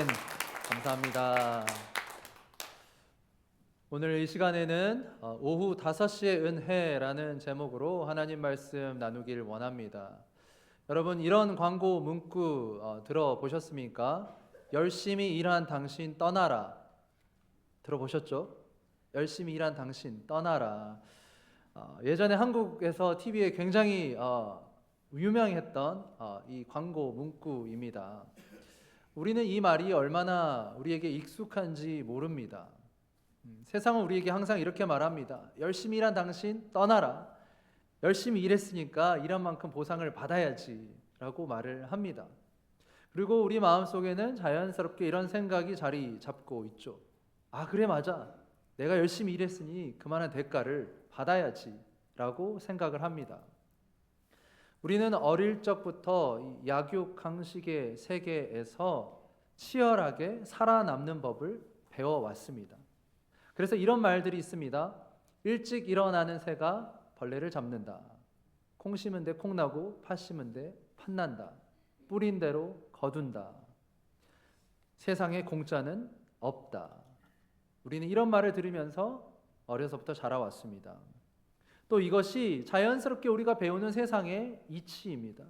감사합니다. 오늘 이 시간에는 오후 5시의 은혜라는 제목으로 하나님 말씀 나누길 원합니다. 여러분, 이런 광고 문구 들어보셨습니까? 열심히 일한 당신 떠나라. 들어보셨죠? 열심히 일한 당신 떠나라. 예전에 한국에서 TV에 굉장히 유명했던 이 광고 문구입니다. 우리는 이 말이 얼마나 우리에게 익숙한지 모릅니다. 세상은 우리에게 항상 이렇게 말합니다. 열심히 일한 당신 떠나라. 열심히 일했으니까 일한 만큼 보상을 받아야지 라고 말을 합니다. 그리고 우리 마음속에는 자연스럽게 이런 생각이 자리 잡고 있죠. 아, 그래, 맞아. 내가 열심히 일했으니 그만한 대가를 받아야지 라고 생각을 합니다. 우리는 어릴 적부터 약육강식의 세계에서 치열하게 살아남는 법을 배워왔습니다. 그래서 이런 말들이 있습니다. 일찍 일어나는 새가 벌레를 잡는다. 콩 심은 데 콩 나고 팥 심은 데 팥 난다. 뿌린 대로 거둔다. 세상에 공짜는 없다. 우리는 이런 말을 들으면서 어려서부터 자라왔습니다. 또 이것이 자연스럽게 우리가 배우는 세상의 이치입니다.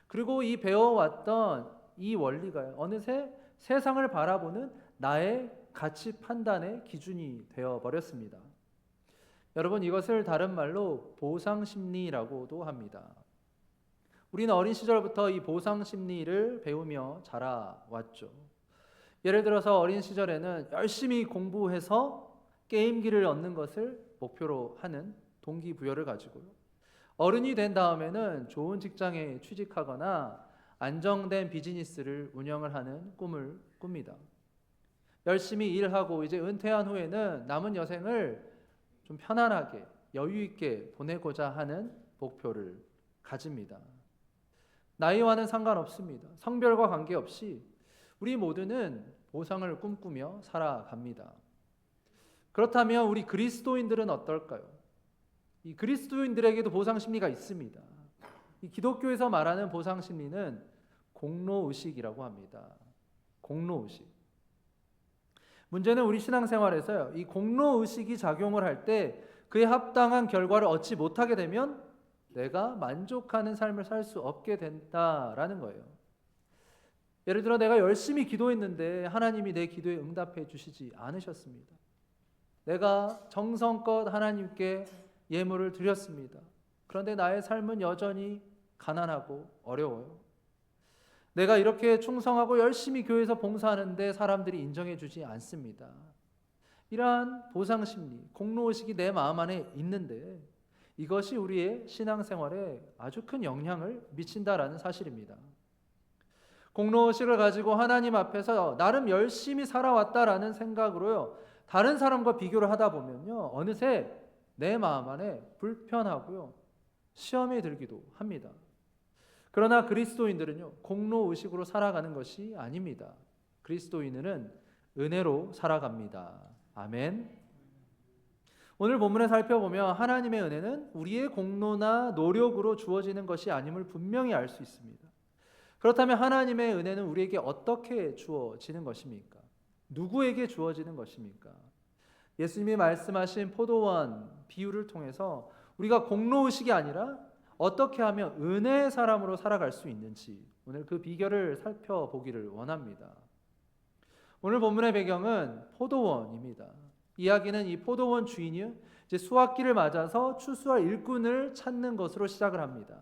그리고 이 배워왔던 이 원리가 어느새 세상을 바라보는 나의 가치 판단의 기준이 되어버렸습니다. 여러분, 이것을 다른 말로 보상심리라고도 합니다. 우리는 어린 시절부터 이 보상심리를 배우며 자라왔죠. 예를 들어서 어린 시절에는 열심히 공부해서 게임기를 얻는 것을 목표로 하는 동기부여를 가지고요. 어른이 된 다음에는 좋은 직장에 취직하거나 안정된 비즈니스를 운영을 하는 꿈을 꿉니다. 열심히 일하고 이제 은퇴한 후에는 남은 여생을 좀 편안하게 여유 있게 보내고자 하는 목표를 가집니다. 나이와는 상관없습니다. 성별과 관계없이 우리 모두는 보상을 꿈꾸며 살아갑니다. 그렇다면 우리 그리스도인들은 어떨까요? 이 그리스도인들에게도 보상심리가 있습니다. 이 기독교에서 말하는 보상심리는 공로의식이라고 합니다. 공로의식. 문제는 우리 신앙생활에서요, 이 공로의식이 작용을 할 때 그에 합당한 결과를 얻지 못하게 되면 내가 만족하는 삶을 살 수 없게 된다라는 거예요. 예를 들어 내가 열심히 기도했는데 하나님이 내 기도에 응답해 주시지 않으셨습니다. 내가 정성껏 하나님께 예물을 드렸습니다. 그런데 나의 삶은 여전히 가난하고 어려워요. 내가 이렇게 충성하고 열심히 교회에서 봉사하는데 사람들이 인정해 주지 않습니다. 이러한 보상심리, 공로의식이 내 마음 안에 있는데 이것이 우리의 신앙생활에 아주 큰 영향을 미친다라는 사실입니다. 공로의식을 가지고 하나님 앞에서 나름 열심히 살아왔다라는 생각으로요, 다른 사람과 비교를 하다 보면요, 어느새 내 마음 안에 불편하고요, 시험에 들기도 합니다. 그러나 그리스도인들은요, 공로의식으로 살아가는 것이 아닙니다. 그리스도인들은 은혜로 살아갑니다. 아멘. 오늘 본문에 살펴보면 하나님의 은혜는 우리의 공로나 노력으로 주어지는 것이 아님을 분명히 알 수 있습니다. 그렇다면 하나님의 은혜는 우리에게 어떻게 주어지는 것입니까? 누구에게 주어지는 것입니까? 예수님이 말씀하신 포도원 비유를 통해서 우리가 공로의식이 아니라 어떻게 하면 은혜의 사람으로 살아갈 수 있는지 오늘 그 비결을 살펴보기를 원합니다. 오늘 본문의 배경은 포도원입니다. 이야기는 이 포도원 주인이 이제 수확기를 맞아서 추수할 일꾼을 찾는 것으로 시작을 합니다.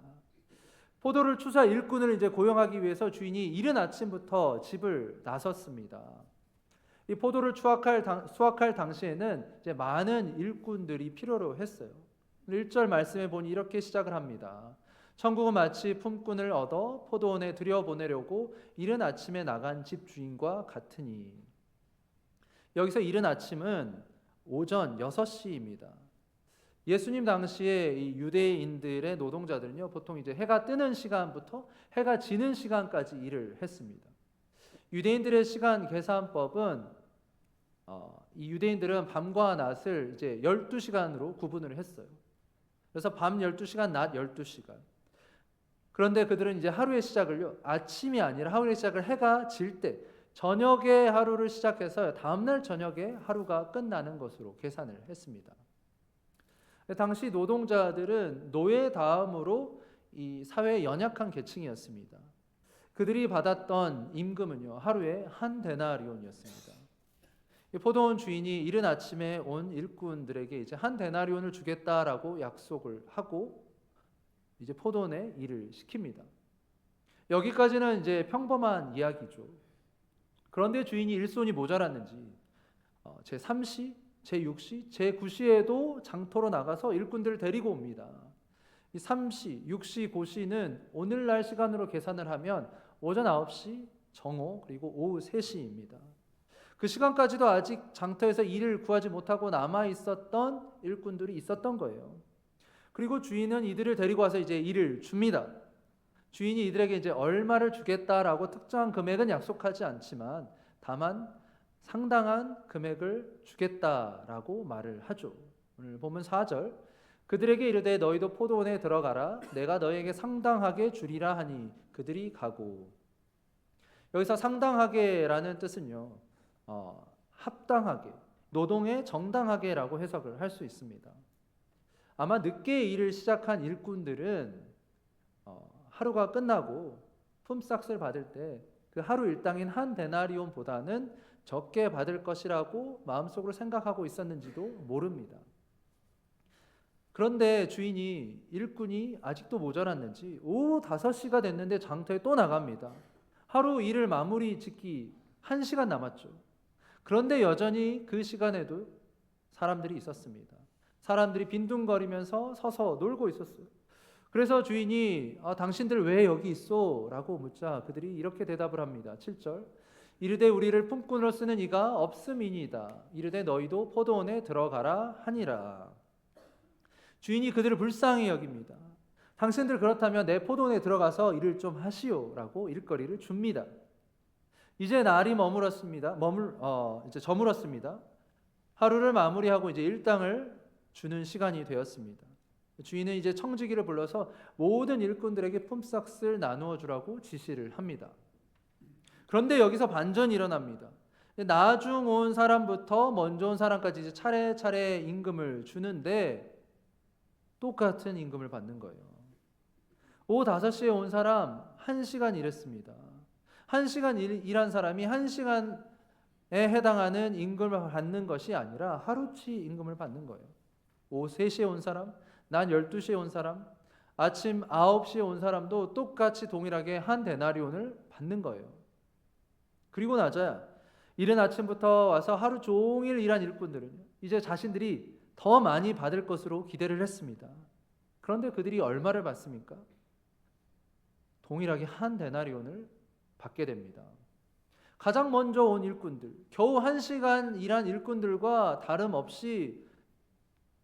포도를 추수할 일꾼을 이제 고용하기 위해서 주인이 이른 아침부터 집을 나섰습니다. 이 포도를 수확할 당시에는 이제 많은 일꾼들이 필요로 했어요. 1절 말씀에 보니 이렇게 시작을 합니다. 천국은 마치 품꾼을 얻어 포도원에 들여보내려고 이른 아침에 나간 집주인과 같으니. 여기서 이른 아침은 오전 6시입니다. 예수님 당시에 이 유대인들의 노동자들은요, 보통 이제 해가 뜨는 시간부터 해가 지는 시간까지 일을 했습니다. 유대인들의 시간 계산법은 이 유대인들은 밤과 낮을 이제 12시간으로 구분을 했어요. 그래서 밤 12시간, 낮 12시간. 그런데 그들은 이제 하루의 시작을요, 아침이 아니라 하루의 시작을 해가 질 때, 저녁에 하루를 시작해서 다음날 저녁에 하루가 끝나는 것으로 계산을 했습니다. 당시 노동자들은 노예 다음으로 이 사회의 연약한 계층이었습니다. 그들이 받았던 임금은요, 하루에 한 데나리온이었습니다. 포도원 주인이 이른 아침에 온 일꾼들에게 이제 한 데나리온을 주겠다라고 약속을 하고 이제 포도원에 일을 시킵니다. 여기까지는 이제 평범한 이야기죠. 그런데 주인이 일손이 모자랐는지 제3시, 제6시, 제9시에도 장터로 나가서 일꾼들을 데리고 옵니다. 이 3시, 6시, 9시는 오늘날 시간으로 계산을 하면 오전 9시, 정오, 그리고 오후 3시입니다. 그 시간까지도 아직 장터에서 일을 구하지 못하고 남아 있었던 일꾼들이 있었던 거예요. 그리고 주인은 이들을 데리고 와서 이제 일을 줍니다. 주인이 이들에게 이제 얼마를 주겠다라고 특정한 금액은 약속하지 않지만 다만 상당한 금액을 주겠다라고 말을 하죠. 오늘 본문 4절, 그들에게 이르되 너희도 포도원에 들어가라. 내가 너희에게 상당하게 주리라 하니 그들이 가고. 여기서 상당하게라는 뜻은요, 합당하게, 노동에 정당하게라고 해석을 할 수 있습니다. 아마 늦게 일을 시작한 일꾼들은 하루가 끝나고 품삯을 받을 때 그 하루 일당인 한 데나리온보다는 적게 받을 것이라고 마음속으로 생각하고 있었는지도 모릅니다. 그런데 주인이 일꾼이 아직도 모자랐는지 오후 5시가 됐는데 장터에 또 나갑니다. 하루 일을 마무리 짓기 1시간 남았죠. 그런데 여전히 그 시간에도 사람들이 있었습니다. 사람들이 빈둥거리면서 서서 놀고 있었어요. 그래서 주인이 당신들 왜 여기 있어? 라고 묻자 그들이 이렇게 대답을 합니다. 7절, 이르되 우리를 품꾼으로 쓰는 이가 없음이니이다. 이르되 너희도 포도원에 들어가라 하니라. 주인이 그들을 불쌍히 여깁니다. 당신들 그렇다면 내 포도원에 들어가서 일을 좀 하시오 라고 일거리를 줍니다. 이제 날이 이제 저물었습니다. 하루를 마무리하고 이제 일당을 주는 시간이 되었습니다. 주인은 이제 청지기를 불러서 모든 일꾼들에게 품삯을 나누어 주라고 지시를 합니다. 그런데 여기서 반전이 일어납니다. 나중 온 사람부터 먼저 온 사람까지 이제 차례차례 임금을 주는데 똑같은 임금을 받는 거예요. 오후 5시에 온 사람 1시간 일했습니다. 1시간 일한 사람이 1시간에 해당하는 임금을 받는 것이 아니라 하루치 임금을 받는 거예요. 오후 3시에 온 사람, 낮 12시에 온 사람, 아침 9시에 온 사람도 똑같이 동일하게 한 데나리온을 받는 거예요. 그리고 나서야 이른 아침부터 와서 하루 종일 일한 일꾼들은 이제 자신들이 더 많이 받을 것으로 기대를 했습니다. 그런데 그들이 얼마를 받습니까? 동일하게 한 데나리온을 받게 됩니다. 가장 먼저 온 일꾼들, 겨우 1시간 일한 일꾼들과 다름없이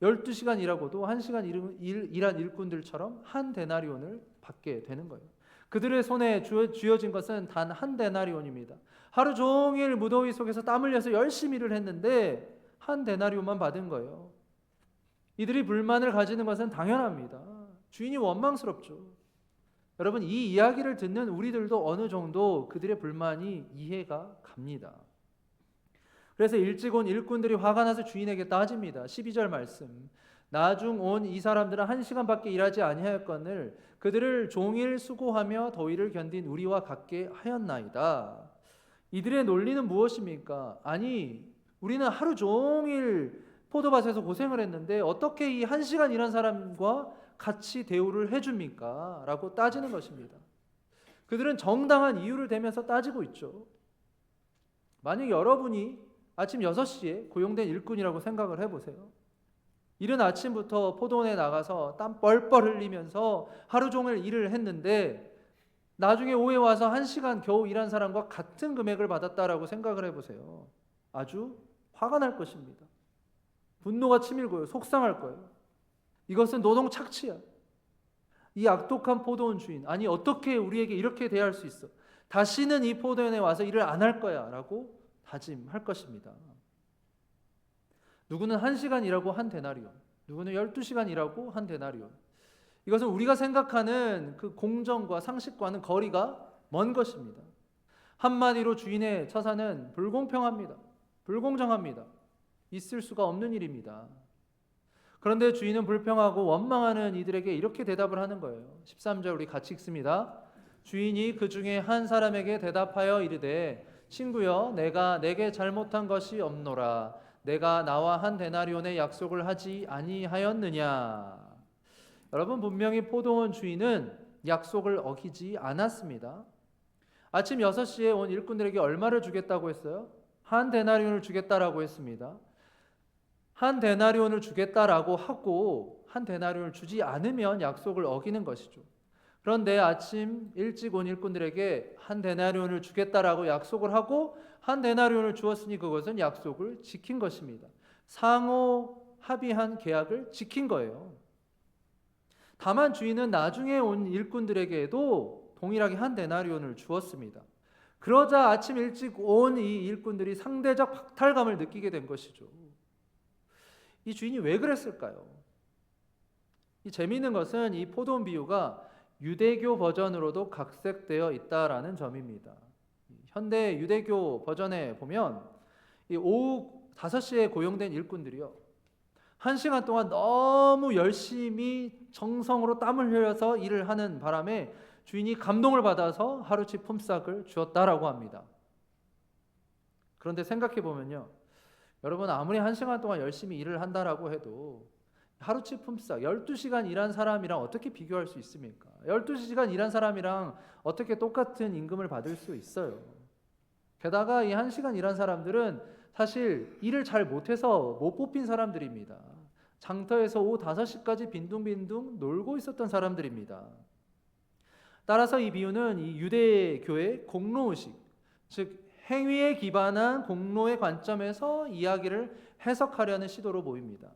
12시간 일하고도 1시간 일한 일꾼들처럼 한 데나리온을 받게 되는 거예요. 그들의 손에 쥐어진 것은 단 한 데나리온입니다. 하루 종일 무더위 속에서 땀 흘려서 열심히 일을 했는데 한 데나리온만 받은 거예요. 이들이 불만을 가지는 것은 당연합니다. 주인이 원망스럽죠. 여러분, 이 이야기를 듣는 우리들도 어느 정도 그들의 불만이 이해가 갑니다. 그래서 일찍 온 일꾼들이 화가 나서 주인에게 따집니다. 12절 말씀, 나중 온 이 사람들은 1시간밖에 일하지 아니하였거늘 그들을 종일 수고하며 더위를 견딘 우리와 같게 하였나이다. 이들의 논리는 무엇입니까? 아니, 우리는 하루 종일 포도밭에서 고생을 했는데 어떻게 이 1시간 일한 사람과 같이 대우를 해줍니까? 라고 따지는 것입니다. 그들은 정당한 이유를 대면서 따지고 있죠. 만약 여러분이 아침 6시에 고용된 일꾼이라고 생각을 해보세요. 이른 아침부터 포도원에 나가서 땀 뻘뻘 흘리면서 하루 종일 일을 했는데 나중에 오후에 와서 1시간 겨우 일한 사람과 같은 금액을 받았다라고 생각을 해보세요. 아주 화가 날 것입니다. 분노가 치밀고요. 속상할 거예요. 이것은 노동 착취야. 이 악독한 포도원 주인, 아니 어떻게 우리에게 이렇게 대할 수 있어? 다시는 이 포도원에 와서 일을 안 할 거야 라고 다짐할 것입니다. 누구는 1시간 일하고 한 데나리온, 누구는 12시간 일하고 한 데나리온. 이것은 우리가 생각하는 그 공정과 상식과는 거리가 먼 것입니다. 한마디로 주인의 처사는 불공평합니다. 불공정합니다. 있을 수가 없는 일입니다. 그런데 주인은 불평하고 원망하는 이들에게 이렇게 대답을 하는 거예요. 13절 우리 같이 읽습니다. 주인이 그 중에 한 사람에게 대답하여 이르되 친구여 내가 내게 잘못한 것이 없노라. 내가 나와 한 데나리온의 약속을 하지 아니하였느냐. 여러분, 분명히 포도원 주인은 약속을 어기지 않았습니다. 아침 6시에 온 일꾼들에게 얼마를 주겠다고 했어요? 한 데나리온을 주겠다라고 했습니다. 한 데나리온을 주겠다라고 하고 한 데나리온을 주지 않으면 약속을 어기는 것이죠. 그런데 아침 일찍 온 일꾼들에게 한 데나리온을 주겠다라고 약속을 하고 한 데나리온을 주었으니 그것은 약속을 지킨 것입니다. 상호 합의한 계약을 지킨 거예요. 다만 주인은 나중에 온 일꾼들에게도 동일하게 한 데나리온을 주었습니다. 그러자 아침 일찍 온 이 일꾼들이 상대적 박탈감을 느끼게 된 것이죠. 이 주인이 왜 그랬을까요? 이 재미있는 것은 이 포도원 비유가 유대교 버전으로도 각색되어 있다라는 점입니다. 현대 유대교 버전에 보면 이 오후 5시에 고용된 일꾼들이요, 1시간 동안 너무 열심히 정성으로 땀을 흘려서 일을 하는 바람에 주인이 감동을 받아서 하루치 품삯을 주었다라고 합니다. 그런데 생각해 보면요, 여러분, 아무리 1시간 동안 열심히 일을 한다라고 해도 하루치 품삯 12시간 일한 사람이랑 어떻게 비교할 수 있습니까? 12시간 일한 사람이랑 어떻게 똑같은 임금을 받을 수 있어요? 게다가 이 1시간 일한 사람들은 사실 일을 잘 못해서 못 뽑힌 사람들입니다. 장터에서 오후 5시까지 빈둥빈둥 놀고 있었던 사람들입니다. 따라서 이 비유는 이 유대교의 공로의식, 즉 행위에 기반한 공로의 관점에서 이야기를 해석하려는 시도로 보입니다.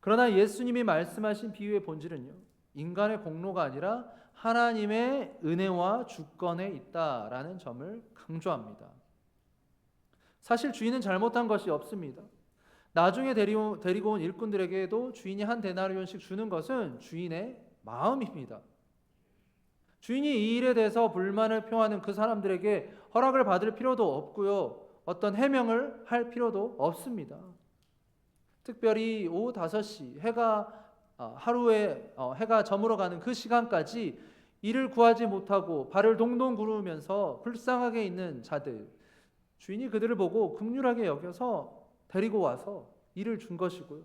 그러나 예수님이 말씀하신 비유의 본질은요, 인간의 공로가 아니라 하나님의 은혜와 주권에 있다라는 점을 강조합니다. 사실 주인은 잘못한 것이 없습니다. 나중에 데리고 온 일꾼들에게도 주인이 한 데나리온씩 주는 것은 주인의 마음입니다. 주인이 이 일에 대해서 불만을 표하는 그 사람들에게 허락을 받을 필요도 없고요, 어떤 해명을 할 필요도 없습니다. 특별히 오후 5시 하루에 해가 저물어 가는 그 시간까지 일을 구하지 못하고 발을 동동 구르면서 불쌍하게 있는 자들, 주인이 그들을 보고 긍휼하게 여겨서 데리고 와서 일을 준 것이고요,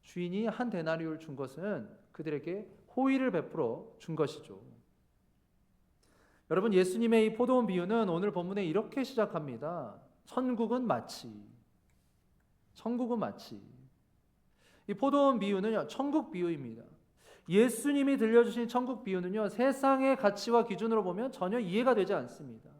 주인이 한 데나리온을 준 것은 그들에게 호의를 베풀어 준 것이죠. 여러분, 예수님의 이 포도원 비유는 오늘 본문에 이렇게 시작합니다. 천국은 마치. 이 포도원 비유는요, 천국 비유입니다. 예수님이 들려주신 천국 비유는요, 세상의 가치와 기준으로 보면 전혀 이해가 되지 않습니다.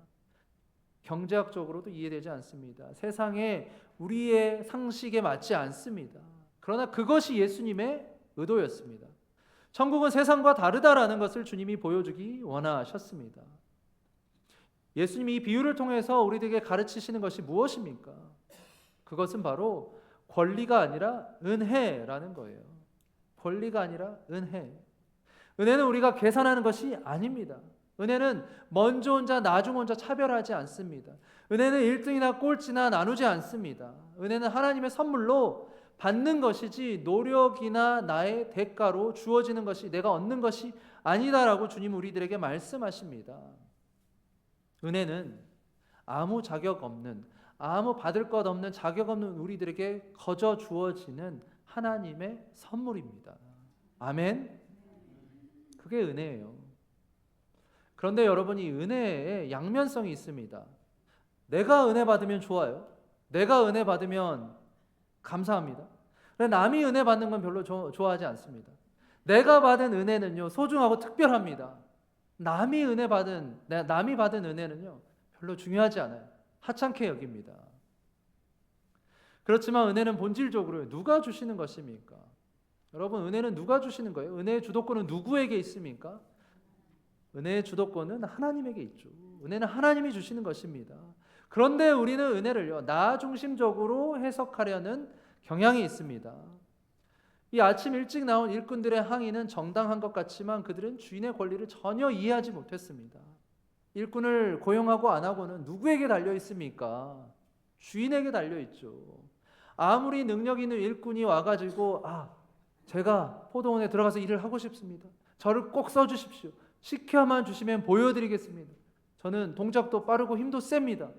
경제학적으로도 이해되지 않습니다. 세상에 우리의 상식에 맞지 않습니다. 그러나 그것이 예수님의 의도였습니다. 천국은 세상과 다르다라는 것을 주님이 보여주기 원하셨습니다. 예수님이 이 비유를 통해서 우리들에게 가르치시는 것이 무엇입니까? 그것은 바로 권리가 아니라 은혜라는 거예요. 권리가 아니라 은혜. 은혜는 우리가 계산하는 것이 아닙니다. 은혜는 먼저 온 자, 나중 온 자 차별하지 않습니다. 은혜는 1등이나 꼴찌나 나누지 않습니다. 은혜는 하나님의 선물로 받는 것이지 노력이나 나의 대가로 주어지는 것이, 내가 얻는 것이 아니다라고 주님 우리들에게 말씀하십니다. 은혜는 아무 자격 없는, 아무 받을 것 없는, 자격 없는 우리들에게 거저 주어지는 하나님의 선물입니다. 아멘. 그게 은혜예요. 그런데 여러분, 이 은혜에 양면성이 있습니다. 내가 은혜 받으면 좋아요. 내가 은혜 받으면 감사합니다. 그런데 남이 은혜 받는 건 별로 좋아하지 않습니다. 내가 받은 은혜는요, 소중하고 특별합니다. 남이 받은 은혜는요, 별로 중요하지 않아요. 하찮게 여깁니다. 그렇지만 은혜는 본질적으로 누가 주시는 것입니까? 여러분, 은혜는 누가 주시는 거예요? 은혜의 주도권은 누구에게 있습니까? 은혜의 주도권은 하나님에게 있죠. 은혜는 하나님이 주시는 것입니다. 그런데 우리는 은혜를요, 나 중심적으로 해석하려는 경향이 있습니다. 이 아침 일찍 나온 일꾼들의 항의는 정당한 것 같지만 그들은 주인의 권리를 전혀 이해하지 못했습니다. 일꾼을 고용하고 안 하고는 누구에게 달려 있습니까? 주인에게 달려 있죠. 아무리 능력 있는 일꾼이 와가지고 제가 포도원에 들어가서 일을 하고 싶습니다. 저를 꼭 써주십시오. 시켜만 주시면 보여드리겠습니다. 저는 동작도 빠르고 힘도 셉니다.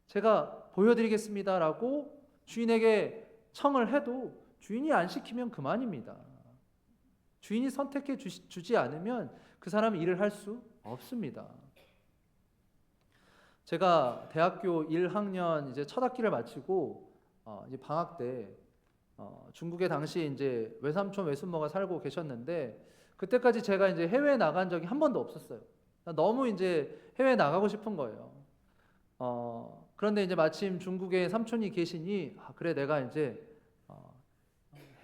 제가 보여드리겠습니다. 라고 주인에게 청을 해도 주인이 안 시키면 그만입니다. 주인이 선택해 주지 않으면 그 사람이 일을 할 수 없습니다. 제가 대학교 1학년 이제 첫 학기를 마치고 이제 방학 때 중국에 당시 이제 외삼촌 외숙모가 살고 계셨는데 그때까지 제가 이제 해외에 나간 적이 한 번도 없었어요. 너무 이제 해외에 나가고 싶은 거예요. 그런데 이제 마침 중국에 삼촌이 계시니 그래 내가 이제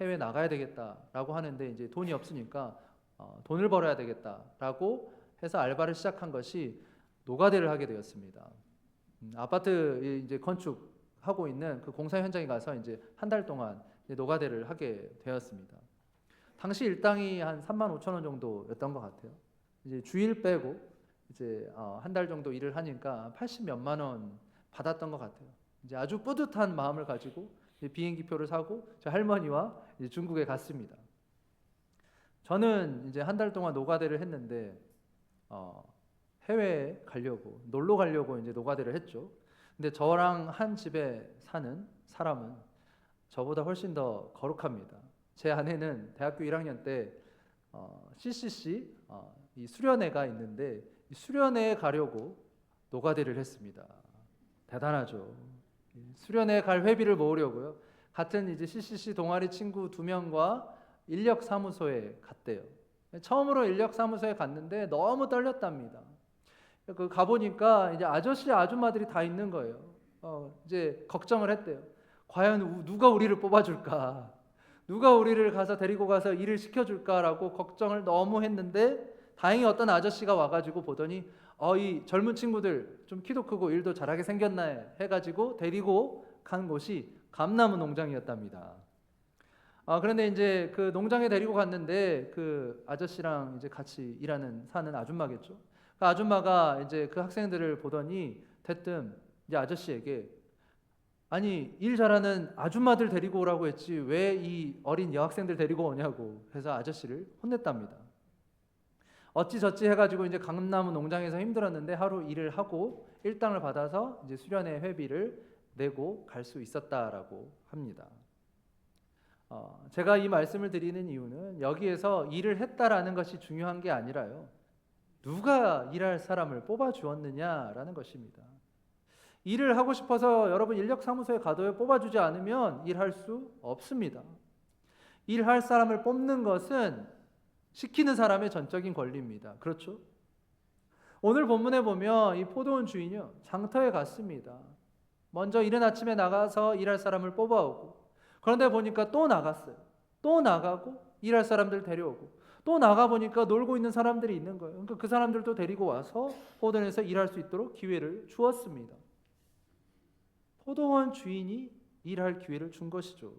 해외 나가야 되겠다라고 하는데 이제 돈이 없으니까 돈을 벌어야 되겠다라고 해서 알바를 시작한 것이 노가대를 하게 되었습니다. 아파트 이제 건축하고 있는 그 공사 현장에 가서 이제 한 달 동안 이제 노가대를 하게 되었습니다. 당시 일당이 한 35,000원 정도였던 것 같아요. 이제 주일 빼고 이제 한 달 정도 일을 하니까 80 몇만 원 받았던 것 같아요. 이제 아주 뿌듯한 마음을 가지고 이제 비행기표를 사고 저 할머니와 이제 중국에 갔습니다. 저는 이제 한 달 동안 노가대를 했는데 해외에 가려고 놀러 가려고 이제 노가대를 했죠. 근데 저랑 한 집에 사는 사람은 저보다 훨씬 더 거룩합니다. 제 아내는 대학교 1학년 때 CCC 이 수련회가 있는데 이 수련회에 가려고 노가대를 했습니다. 대단하죠. 수련회 갈 회비를 모으려고요. 같은 이제 CCC 동아리 친구 2명과 인력사무소에 갔대요. 처음으로 인력사무소에 갔는데 너무 떨렸답니다. 그 가보니까 이제 아저씨 아줌마들이 다 있는 거예요. 이제 걱정을 했대요. 과연 누가 우리를 뽑아줄까? 누가 우리를 데리고 가서 일을 시켜줄까라고 걱정을 너무 했는데 다행히 어떤 아저씨가 와가지고 보더니 이 젊은 친구들 좀 키도 크고 일도 잘하게 생겼나 해가지고 데리고 간 곳이 감나무 농장이었답니다. 그런데 이제 그 농장에 데리고 갔는데 그 아저씨랑 이제 같이 사는 아줌마겠죠. 그 아줌마가 이제 그 학생들을 보더니 대뜸 이제 아저씨에게 아니 일 잘하는 아줌마들 데리고 오라고 했지 왜 이 어린 여학생들 데리고 오냐고 해서 아저씨를 혼냈답니다. 어찌저찌 해가지고 이제 감나무 농장에서 힘들었는데 하루 일을 하고 일당을 받아서 이제 수련회 회비를 내고 갈 수 있었다라고 합니다. 제가 이 말씀을 드리는 이유는 여기에서 일을 했다라는 것이 중요한 게 아니라요. 누가 일할 사람을 뽑아 주었느냐라는 것입니다. 일을 하고 싶어서 여러분 인력사무소에 가도요 뽑아주지 않으면 일할 수 없습니다. 일할 사람을 뽑는 것은 시키는 사람의 전적인 권리입니다. 그렇죠? 오늘 본문에 보면 이 포도원 주인이요 장터에 갔습니다. 먼저 이른 아침에 나가서 일할 사람을 뽑아오고 그런데 보니까 또 나갔어요. 또 나가고 일할 사람들 데려오고 또 나가보니까 놀고 있는 사람들이 있는 거예요. 그러니까 그 사람들도 데리고 와서 포도원에서 일할 수 있도록 기회를 주었습니다. 포도원 주인이 일할 기회를 준 것이죠.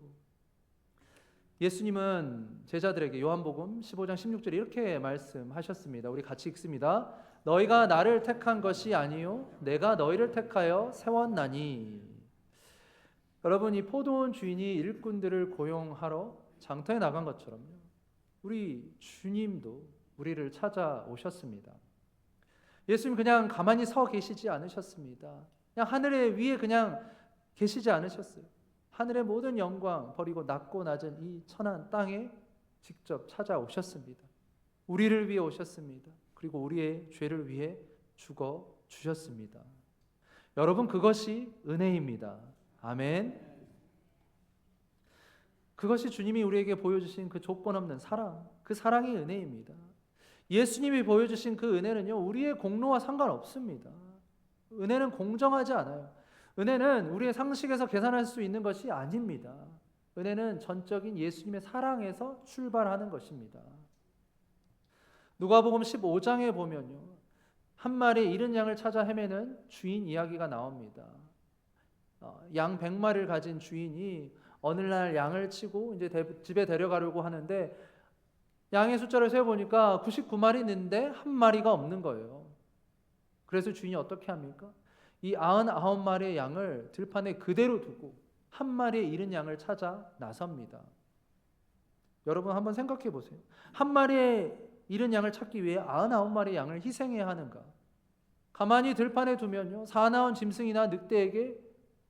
예수님은 제자들에게 요한복음 15장 16절에 이렇게 말씀하셨습니다. 우리 같이 읽습니다. 너희가 나를 택한 것이 아니요 내가 너희를 택하여 세웠나니. 여러분 이 포도원 주인이 일꾼들을 고용하러 장터에 나간 것처럼요. 우리 주님도 우리를 찾아오셨습니다. 예수님 그냥 가만히 서 계시지 않으셨습니다. 그냥 하늘의 위에 그냥 계시지 않으셨어요. 하늘의 모든 영광 버리고 낮고 낮은 이 천한 땅에 직접 찾아오셨습니다. 우리를 위해 오셨습니다. 그리고 우리의 죄를 위해 죽어 주셨습니다. 여러분 그것이 은혜입니다. 아멘. 그것이 주님이 우리에게 보여주신 그 조건 없는 사랑, 그 사랑이 은혜입니다. 예수님이 보여주신 그 은혜는요 우리의 공로와 상관없습니다. 은혜는 공정하지 않아요. 은혜는 우리의 상식에서 계산할 수 있는 것이 아닙니다. 은혜는 전적인 예수님의 사랑에서 출발하는 것입니다. 누가복음 15장에 보면요. 한 마리 잃은 양을 찾아 헤매는 주인 이야기가 나옵니다. 양 100마리를 가진 주인이 어느 날 양을 치고 이제 집에 데려가려고 하는데 양의 숫자를 세어보니까 99마리 있는데 한 마리가 없는 거예요. 그래서 주인이 어떻게 합니까? 이 99마리의 양을 들판에 그대로 두고 한 마리의 잃은 양을 찾아 나섭니다. 여러분 한번 생각해 보세요. 한 마리의 잃은 양을 찾기 위해 99마리의 양을 희생해야 하는가? 가만히 들판에 두면요, 사나운 짐승이나 늑대에게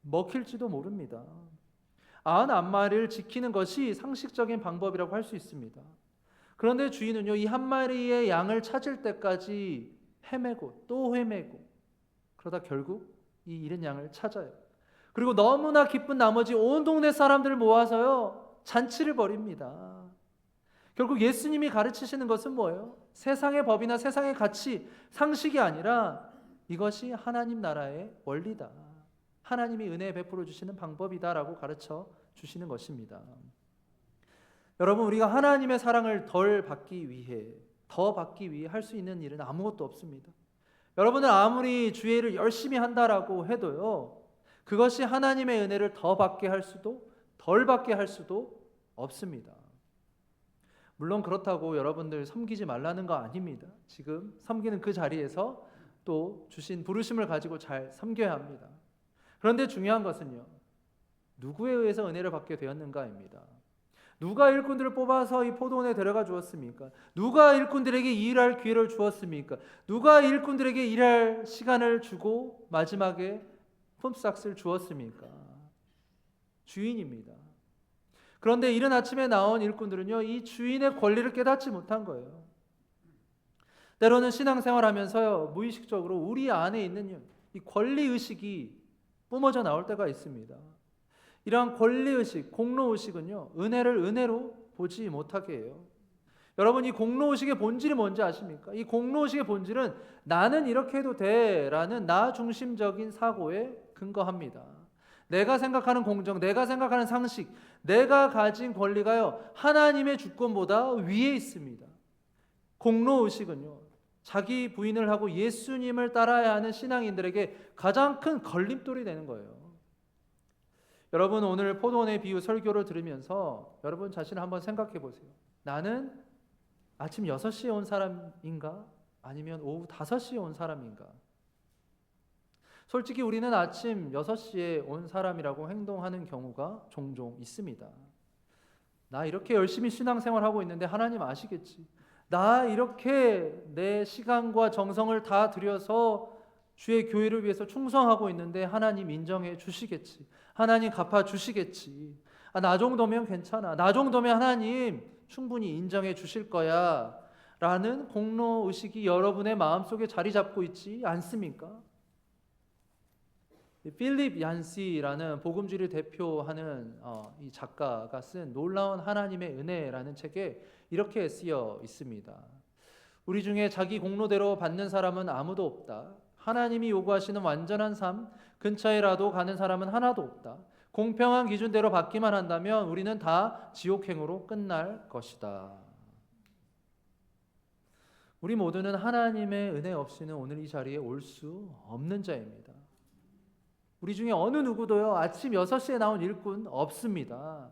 먹힐지도 모릅니다. 99마리를 지키는 것이 상식적인 방법이라고 할 수 있습니다. 그런데 주인은요, 이 한 마리의 양을 찾을 때까지 헤매고 또 헤매고 그러다 결국 이 잃은 양을 찾아요. 그리고 너무나 기쁜 나머지 온 동네 사람들을 모아서요, 잔치를 벌입니다. 결국 예수님이 가르치시는 것은 뭐예요? 세상의 법이나 세상의 가치, 상식이 아니라 이것이 하나님 나라의 원리다. 하나님이 은혜 베풀어 주시는 방법이다라고 가르쳐 주시는 것입니다. 여러분, 우리가 하나님의 사랑을 더 받기 위해 할 수 있는 일은 아무것도 없습니다. 여러분은 아무리 주의를 열심히 한다라고 해도요, 그것이 하나님의 은혜를 더 받게 할 수도 덜 받게 할 수도 없습니다. 물론 그렇다고 여러분들 섬기지 말라는 거 아닙니다. 지금 섬기는 그 자리에서 또 주신 부르심을 가지고 잘 섬겨야 합니다. 그런데 중요한 것은요, 누구에 의해서 은혜를 받게 되었는가입니다. 누가 일꾼들을 뽑아서 이 포도원에 데려가 주었습니까? 누가 일꾼들에게 일할 기회를 주었습니까? 누가 일꾼들에게 일할 시간을 주고 마지막에 품삯을 주었습니까? 주인입니다. 그런데 이른 아침에 나온 일꾼들은요, 이 주인의 권리를 깨닫지 못한 거예요. 때로는 신앙생활하면서요, 무의식적으로 우리 안에 있는 이 권리의식이 뿜어져 나올 때가 있습니다. 이러한 권리의식, 공로의식은요, 은혜를 은혜로 보지 못하게 해요. 여러분, 이 공로의식의 본질이 뭔지 아십니까? 이 공로의식의 본질은 나는 이렇게 해도 돼 라는 나 중심적인 사고에 근거합니다. 내가 생각하는 공정, 내가 생각하는 상식, 내가 가진 권리가요, 하나님의 주권보다 위에 있습니다. 공로의식은요, 자기 부인을 하고 예수님을 따라야 하는 신앙인들에게 가장 큰 걸림돌이 되는 거예요. 여러분, 오늘 포도원의 비유 설교를 들으면서 여러분 자신을 한번 생각해 보세요. 나는 아침 6시에 온 사람인가? 아니면 오후 5시에 온 사람인가? 솔직히 우리는 아침 6시에 온 사람이라고 행동하는 경우가 종종 있습니다. 나 이렇게 열심히 신앙생활하고 있는데 하나님 아시겠지. 나 이렇게 내 시간과 정성을 다 들여서 주의 교회를 위해서 충성하고 있는데 하나님 인정해 주시겠지. 하나님 갚아 주시겠지. 나 정도면 괜찮아. 나 정도면 하나님 충분히 인정해 주실 거야. 라는 공로의식이 여러분의 마음속에 자리 잡고 있지 않습니까? 필립 얀시라는 복음주의를 대표하는 이 작가가 쓴 놀라운 하나님의 은혜라는 책에 이렇게 쓰여 있습니다. 우리 중에 자기 공로대로 받는 사람은 아무도 없다. 하나님이 요구하시는 완전한 삶 근처에라도 가는 사람은 하나도 없다. 공평한 기준대로 받기만 한다면 우리는 다 지옥행으로 끝날 것이다. 우리 모두는 하나님의 은혜 없이는 오늘 이 자리에 올 수 없는 자입니다. 우리 중에 어느 누구도요, 아침 6시에 나온 일꾼 없습니다.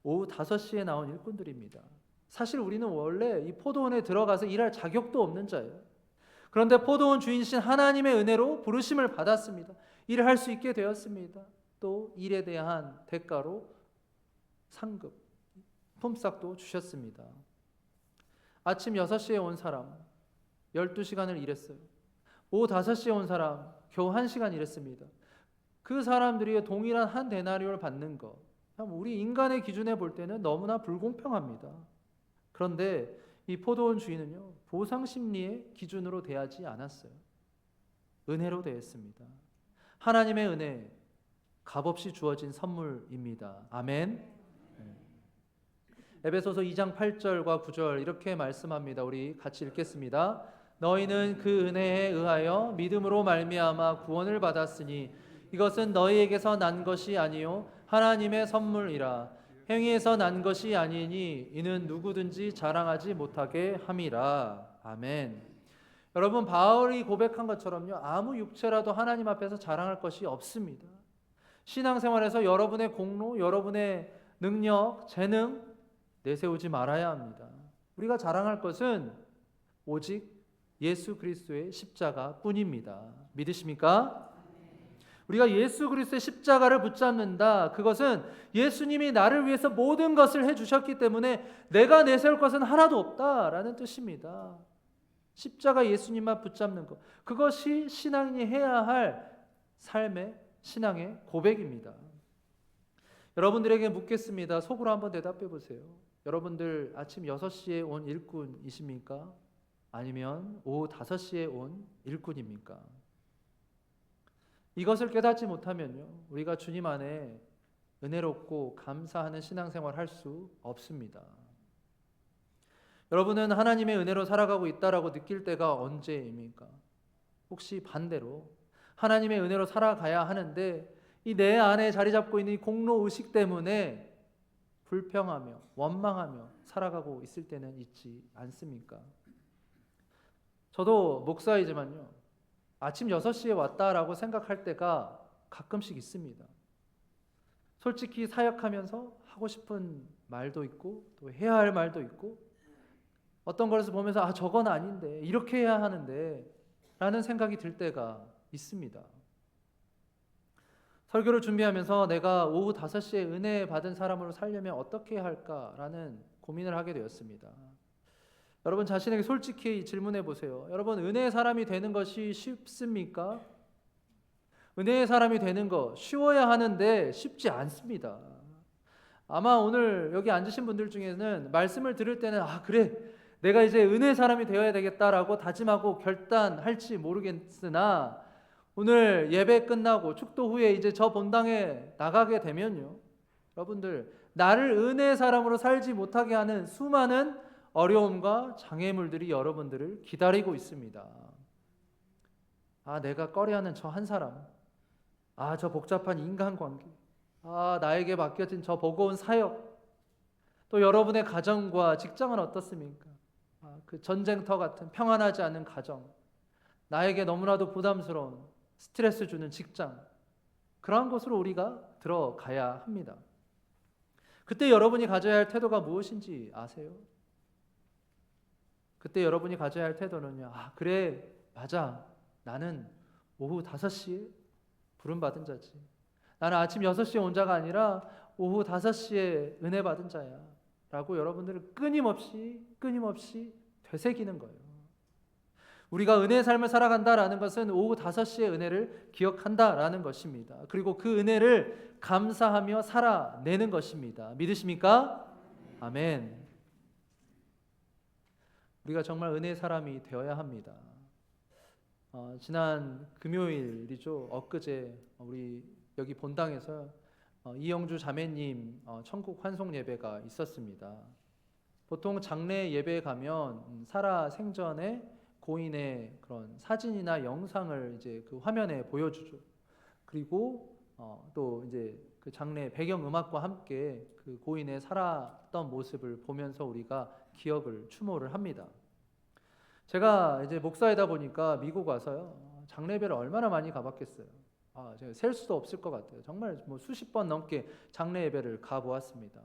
오후 5시에 나온 일꾼들입니다. 사실 우리는 원래 이 포도원에 들어가서 일할 자격도 없는 자예요. 그런데 포도원 주인이신 하나님의 은혜로 부르심을 받았습니다. 일을 할 수 있게 되었습니다. 또 일에 대한 대가로 상급, 품삯도 주셨습니다. 아침 6시에 온 사람 12시간을 일했어요. 오후 5시에 온 사람 겨우 1시간 일했습니다. 그 사람들이 동일한 한 데나리온을 받는 것, 우리 인간의 기준에 볼 때는 너무나 불공평합니다. 그런데 이 포도원 주인은요, 보상 심리의 기준으로 대하지 않았어요. 은혜로 대했습니다. 하나님의 은혜, 값없이 주어진 선물입니다. 아멘. 에베소서 2장 8절과 9절 이렇게 말씀합니다. 우리 같이 읽겠습니다. 너희는 그 은혜에 의하여 믿음으로 말미암아 구원을 받았으니 이것은 너희에게서 난 것이 아니요 하나님의 선물이라. 행위에서 난 것이 아니니 이는 누구든지 자랑하지 못하게 함이라. 아멘. 여러분, 바울이 고백한 것처럼요, 아무 육체라도 하나님 앞에서 자랑할 것이 없습니다. 신앙생활에서 여러분의 공로, 여러분의 능력, 재능 내세우지 말아야 합니다. 우리가 자랑할 것은 오직 예수 그리스도의 십자가뿐입니다. 믿으십니까? 우리가 예수 그리스도의 십자가를 붙잡는다. 그것은 예수님이 나를 위해서 모든 것을 해주셨기 때문에 내가 내세울 것은 하나도 없다라는 뜻입니다. 십자가 예수님만 붙잡는 것, 그것이 신앙인이 해야 할 삶의 신앙의 고백입니다. 여러분들에게 묻겠습니다. 속으로 한번 대답해 보세요. 여러분들 아침 6시에 온 일꾼이십니까? 아니면 오후 5시에 온 일꾼입니까? 이것을 깨닫지 못하면요, 우리가 주님 안에 은혜롭고 감사하는 신앙생활 할 수 없습니다. 여러분은 하나님의 은혜로 살아가고 있다라고 느낄 때가 언제입니까? 혹시 반대로 하나님의 은혜로 살아가야 하는데 이 내 안에 자리 잡고 있는 이 공로 의식 때문에 불평하며 원망하며 살아가고 있을 때는 있지 않습니까? 저도 목사이지만요, 아침 6시에 왔다라고 생각할 때가 가끔씩 있습니다. 솔직히 사역하면서 하고 싶은 말도 있고 또 해야 할 말도 있고 어떤 것을 보면서 저건 아닌데 이렇게 해야 하는데 라는 생각이 들 때가 있습니다. 설교를 준비하면서 내가 오후 5시에 은혜 받은 사람으로 살려면 어떻게 해야 할까라는 고민을 하게 되었습니다. 여러분 자신에게 솔직히 질문해 보세요. 여러분 은혜의 사람이 되는 것이 쉽습니까? 은혜의 사람이 되는 거 쉬워야 하는데 쉽지 않습니다. 아마 오늘 여기 앉으신 분들 중에는 말씀을 들을 때는 그래 내가 이제 은혜의 사람이 되어야 되겠다라고 다짐하고 결단할지 모르겠으나 오늘 예배 끝나고 축도 후에 이제 저 본당에 나가게 되면요, 여러분들 나를 은혜의 사람으로 살지 못하게 하는 수많은 어려움과 장애물들이 여러분들을 기다리고 있습니다. 내가 꺼려하는 저 한 사람, 저 복잡한 인간관계, 나에게 맡겨진 저 버거운 사역, 또 여러분의 가정과 직장은 어떻습니까? 그 전쟁터 같은 평안하지 않은 가정, 나에게 너무나도 부담스러운 스트레스 주는 직장, 그러한 곳으로 우리가 들어가야 합니다. 그때 여러분이 가져야 할 태도가 무엇인지 아세요? 그때 여러분이 가져야 할 태도는요, 그래 맞아 나는 오후 5시에 부름받은 자지, 나는 아침 6시에 온 자가 아니라 오후 5시에 은혜 받은 자야 라고 여러분들을 끊임없이 되새기는 거예요. 우리가 은혜의 삶을 살아간다라는 것은 오후 5시의 은혜를 기억한다라는 것입니다. 그리고 그 은혜를 감사하며 살아내는 것입니다. 믿으십니까? 아멘. 우리가 정말 은혜의 사람이 되어야 합니다. 지난 금요일이죠. 엊그제 우리 여기 본당에서 이영주 자매님 천국 환송 예배가 있었습니다. 보통 장례 예배에 가면 살아 생전에 고인의 그런 사진이나 영상을 이제 그 화면에 보여주죠. 그리고 또 이제 그 장례 배경 음악과 함께 그 고인의 살았던 모습을 보면서 우리가 기억을 추모를 합니다. 제가 이제 목사이다 보니까 미국 와서요, 장례 예배를 얼마나 많이 가봤겠어요. 제가 셀 수도 없을 것 같아요. 정말 수십 번 넘게 장례 예배를 가보았습니다.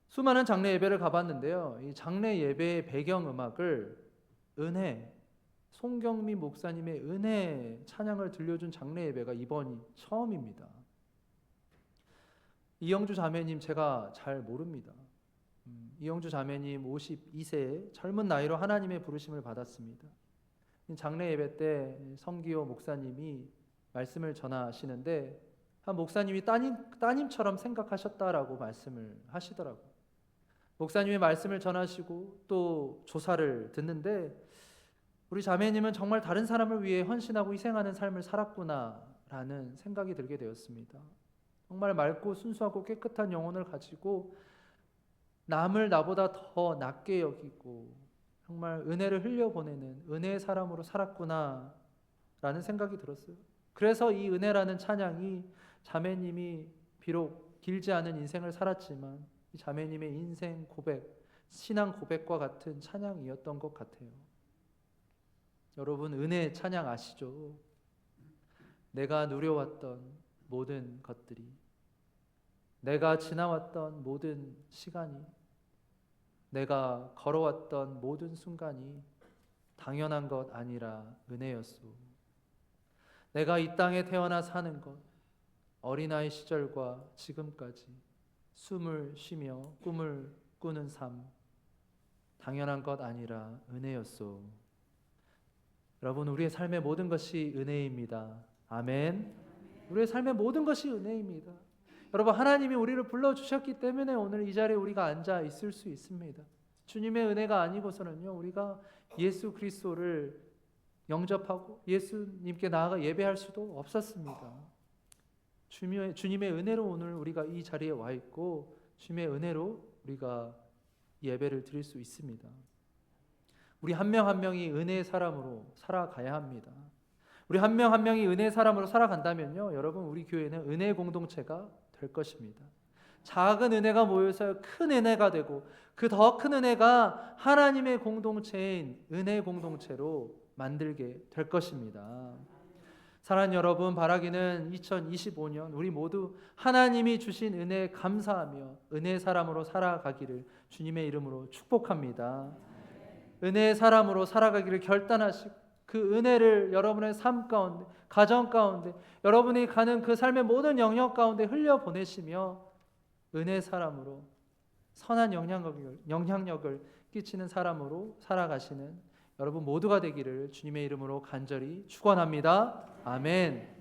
수많은 장례 예배를 가봤는데요, 이 장례 예배의 배경 음악을 은혜, 송경미 목사님의 은혜 찬양을 들려준 장례 예배가 이번이 처음입니다. 이영주 자매님 제가 잘 모릅니다. 이영주 자매님 52세의 젊은 나이로 하나님의 부르심을 받았습니다. 장례 예배 때 성기호 목사님이 말씀을 전하시는데 한 목사님이 따님처럼 생각하셨다라고 말씀을 하시더라고요. 목사님의 말씀을 전하시고 또 조사를 듣는데 우리 자매님은 정말 다른 사람을 위해 헌신하고 희생하는 삶을 살았구나라는 생각이 들게 되었습니다. 정말 맑고 순수하고 깨끗한 영혼을 가지고 남을 나보다 더 낮게 여기고 정말 은혜를 흘려보내는 은혜의 사람으로 살았구나라는 생각이 들었어요. 그래서 이 은혜라는 찬양이 자매님이 비록 길지 않은 인생을 살았지만 이 자매님의 인생 고백, 신앙 고백과 같은 찬양이었던 것 같아요. 여러분 은혜 찬양 아시죠? 내가 누려왔던 모든 것들이, 내가 지나왔던 모든 시간이, 내가 걸어왔던 모든 순간이 당연한 것 아니라 은혜였소. 내가 이 땅에 태어나 사는 것, 어린아이 시절과 지금까지 숨을 쉬며 꿈을 꾸는 삶, 당연한 것 아니라 은혜였소. 여러분, 우리의 삶의 모든 것이 은혜입니다. 아멘. 우리의 삶의 모든 것이 은혜입니다. 여러분, 하나님이 우리를 불러주셨기 때문에 오늘 이 자리에 우리가 앉아 있을 수 있습니다. 주님의 은혜가 아니고서는요, 우리가 예수 그리스도를 영접하고 예수님께 나아가 예배할 수도 없었습니다. 주님의 은혜로 오늘 우리가 이 자리에 와 있고, 주님의 은혜로 우리가 예배를 드릴 수 있습니다. 우리 한 명 한 명이 은혜의 사람으로 살아가야 합니다. 우리 한 명 한 명이 은혜의 사람으로 살아간다면요, 여러분, 우리 교회는 은혜의 공동체가 될 것입니다. 작은 은혜가 모여서 큰 은혜가 되고, 그 더 큰 은혜가 하나님의 공동체인 은혜의 공동체로 만들게 될 것입니다. 사랑하는 여러분, 바라기는 2025년 우리 모두 하나님이 주신 은혜에 감사하며 은혜의 사람으로 살아가기를 주님의 이름으로 축복합니다. 은혜의 사람으로 살아가기를 결단하시고, 그 은혜를 여러분의 삶 가운데, 가정 가운데, 여러분이 가는 그 삶의 모든 영역 가운데 흘려보내시며 은혜의 사람으로 선한 영향력을 끼치는 사람으로 살아가시는 여러분 모두가 되기를 주님의 이름으로 간절히 축원합니다. 아멘.